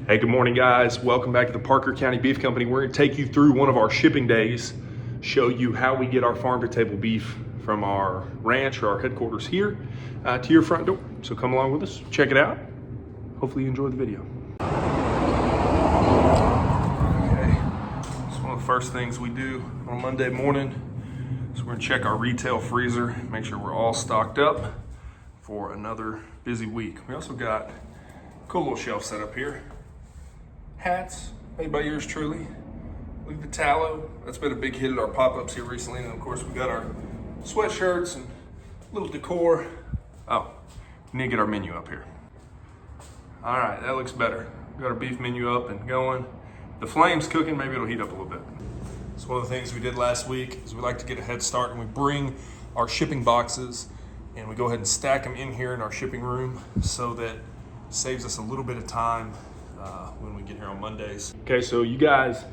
Hey, good morning, guys. Welcome back to the Parker County Beef Company. We're going to take you through one of our shipping days, show you how we get our farm-to-table beef from our ranch or our headquarters here to your front door. So come along with us, check it out. Hopefully you enjoy the video. Okay, so one of the first things we do on Monday morning is we're going to check our retail freezer, make sure we're all stocked up for another busy week. We also got a cool little shelf set up here. Hats made by yours truly. Look at the tallow. That's been a big hit at our pop-ups here recently. And of course we got our sweatshirts and little decor. Oh, we need to get our menu up here. All right, that looks better. We got our beef menu up and going. The flame's cooking, maybe it'll heat up a little bit. So one of the things we did last week is we like to get a head start and we bring our shipping boxes and we go ahead and stack them in here in our shipping room so that it saves us a little bit of time when we get here on Mondays. Okay, so you guys,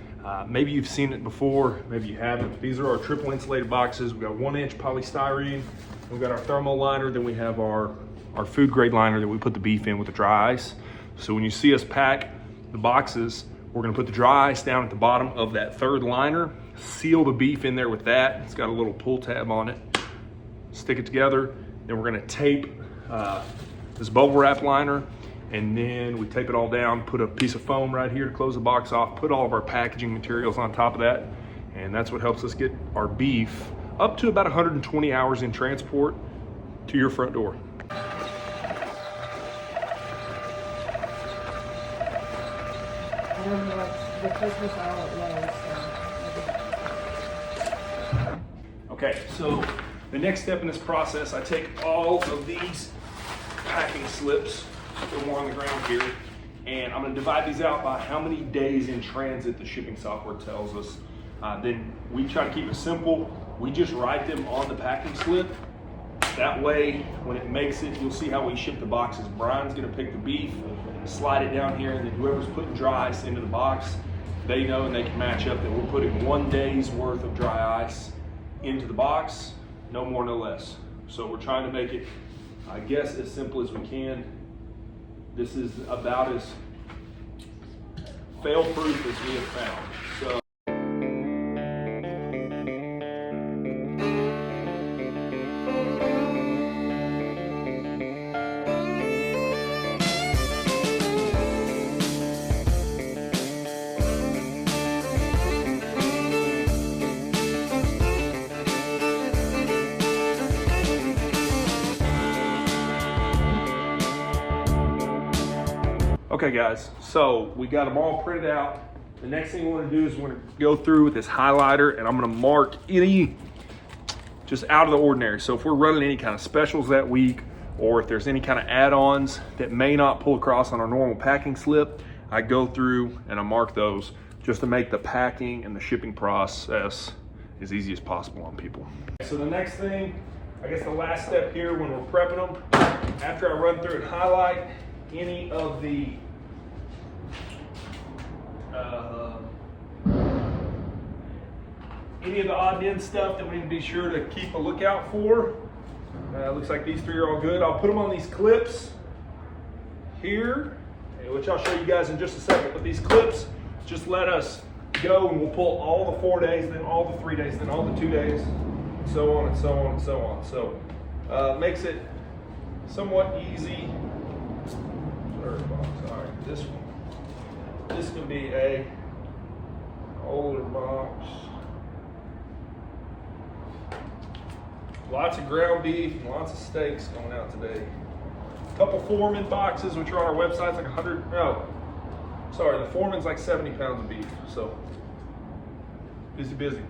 maybe you've seen it before, maybe you haven't. These are our triple insulated boxes. We've got 1-inch polystyrene, we've got our thermal liner, then we have our food grade liner that we put the beef in with the dry ice. So when you see us pack the boxes, we're gonna put the dry ice down at the bottom of that third liner, seal the beef in there with that. It's got a little pull tab on it. Stick it together, then we're gonna tape this bubble wrap liner, and then we tape it all down, put a piece of foam right here to close the box off, put all of our packaging materials on top of that, and that's what helps us get our beef up to about 120 hours in transport to your front door. I don't know what the Christmas hour was. Okay, so the next step in this process, I take all of these packing slips, they're more on the ground here, and I'm gonna divide these out by how many days in transit the shipping software tells us. Then we try to keep it simple. We just write them on the packing slip. That way, when it makes it, you'll see how we ship the boxes. Brian's gonna pick the beef, slide it down here, and then whoever's putting dry ice into the box, they know and they can match up that we're putting 1 day's worth of dry ice into the box, no more, no less. So we're trying to make it, I guess, as simple as we can. This is about as fail-proof as we have found. So. Okay guys, so we got them all printed out. The next thing we want to do is we're going to go through with this highlighter and I'm going to mark any just out of the ordinary. So if we're running any kind of specials that week, or if there's any kind of add-ons that may not pull across on our normal packing slip, I go through and I mark those just to make the packing and the shipping process as easy as possible on people. So the next thing, I guess the last step here when we're prepping them, after I run through and highlight any of the odd end stuff that we need to be sure to keep a lookout for. Looks like these three are all good. I'll put them on these clips here, which I'll show you guys in just a second. But these clips just let us go and we'll pull all the 4 days, then all the 3 days, then all the 2 days, and so on and so on and so on. So makes it somewhat easy. All right, this one. This can be a older box. Lots of ground beef, lots of steaks going out today. A couple Foreman boxes, which are on our website, it's like 100, no, sorry, the Foreman's like 70 pounds of beef, so busy.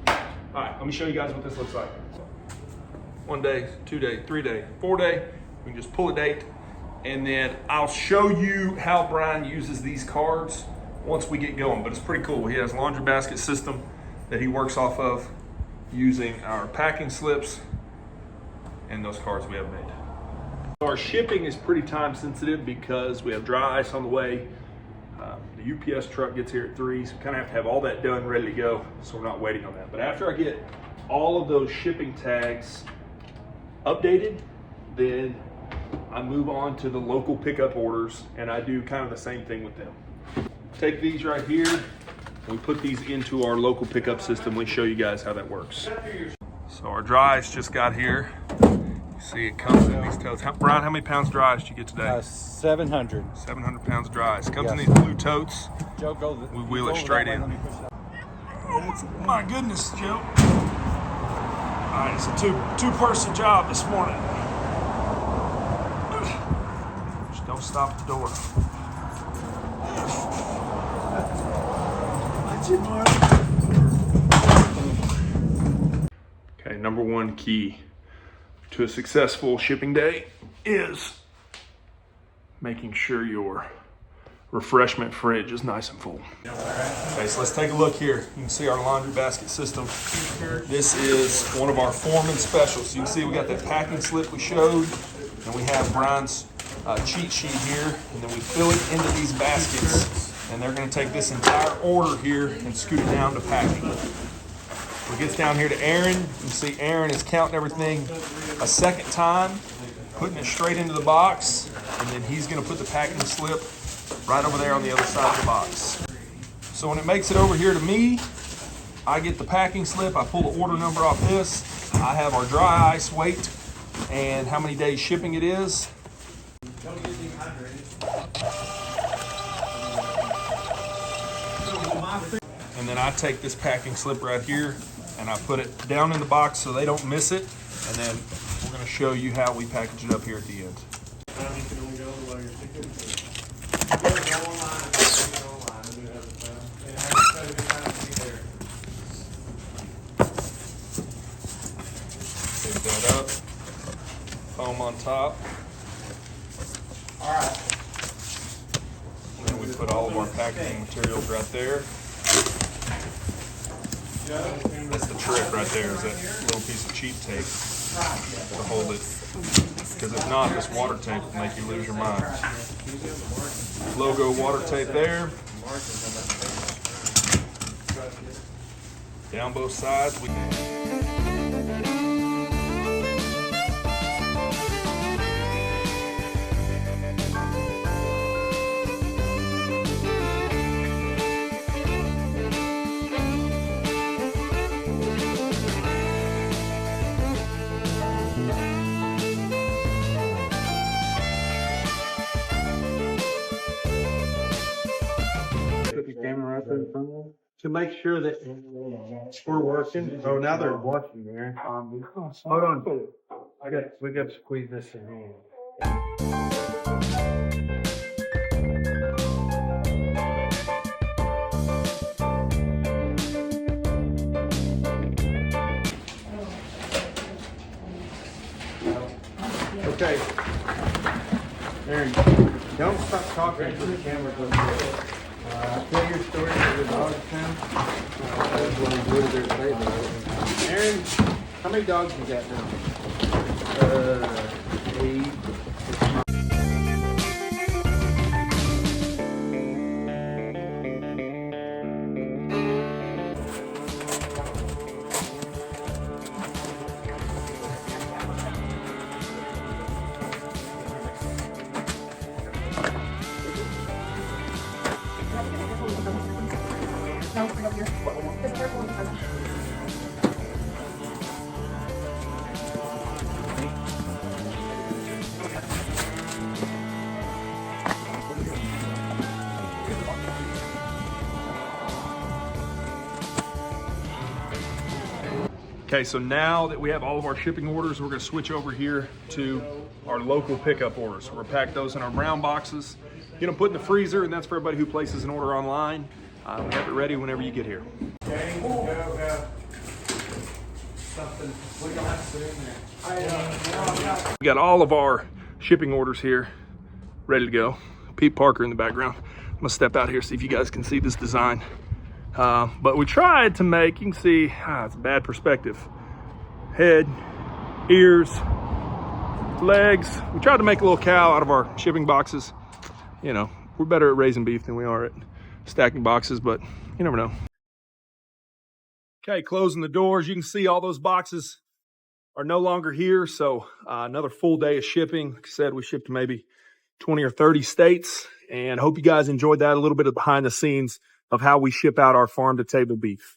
All right, let me show you guys what this looks like. 1 day, 2 day, 3 day, 4 day, we can just pull a date, and then I'll show you how Brian uses these cards once we get going, but it's pretty cool. He has a laundry basket system that he works off of using our packing slips and those cards we have made. Our shipping is pretty time sensitive because we have dry ice on the way. The UPS truck gets here at 3, so we kind of have to have all that done, ready to go, so we're not waiting on that. But after I get all of those shipping tags updated, then I move on to the local pickup orders, and I do kind of the same thing with them. Take these right here, we put these into our local pickup system. We show you guys how that works. So our dry ice just got here. You see it comes in these totes. Brian, how many pounds dry ice did you get today? 700. 700 pounds dry ice. Comes in Yes. these blue totes. Joe, go. We wheel it straight in. Oh my goodness, Joe. All right, it's a two-person job this morning. Just don't stop the door. Okay, number one key to a successful shipping day is making sure your refreshment fridge is nice and full. Okay, so let's take a look here. You can see our laundry basket system. This is one of our Foreman specials. You can see we got that packing slip we showed, and we have Brian's cheat sheet here, and then we fill it into these baskets, and they're gonna take this entire order here and scoot it down to packing. When it gets down here to Aaron, you can see Aaron is counting everything a second time, putting it straight into the box, and then he's gonna put the packing slip right over there on the other side of the box. So when it makes it over here to me, I get the packing slip, I pull the order number off this, I have our dry ice weight and how many days shipping it is. And then I take this packing slip right here and I put it down in the box so they don't miss it. And then we're gonna show you how we package it up here at the end. Pick that up, foam on top. All right. And then we put all of our packaging materials right there. That's the trick right there, is that little piece of cheap tape to hold it. Because if not, this water tape will make you lose your mind. Logo water tape there. Down both sides. Put the camera up in front of them to make sure that we're working. Oh, now they're watching there. Hold on. We got to squeeze this in. Okay. Aaron, don't stop talking until the camera goes good. Tell your story for the dog town. Aaron, how many dogs you got now? 8. Okay, so now that we have all of our shipping orders, we're gonna switch over here to our local pickup orders. We're gonna pack those in our brown boxes, get them put in the freezer, and that's for everybody who places an order online. We have it ready whenever you get here. Okay, something we don't have to put in there. We got all of our shipping orders here, ready to go. Pete Parker in the background. I'm gonna step out here, see if you guys can see this design. But we tried to make, you can see, it's a bad perspective. Head, ears, legs. We tried to make a little cow out of our shipping boxes. You know, we're better at raising beef than we are at stacking boxes, but you never know. Okay, closing the doors. You can see all those boxes are no longer here. So another full day of shipping. Like I said, we shipped to maybe 20 or 30 states, and hope you guys enjoyed that, a little bit of behind the scenes of how we ship out our farm to table beef.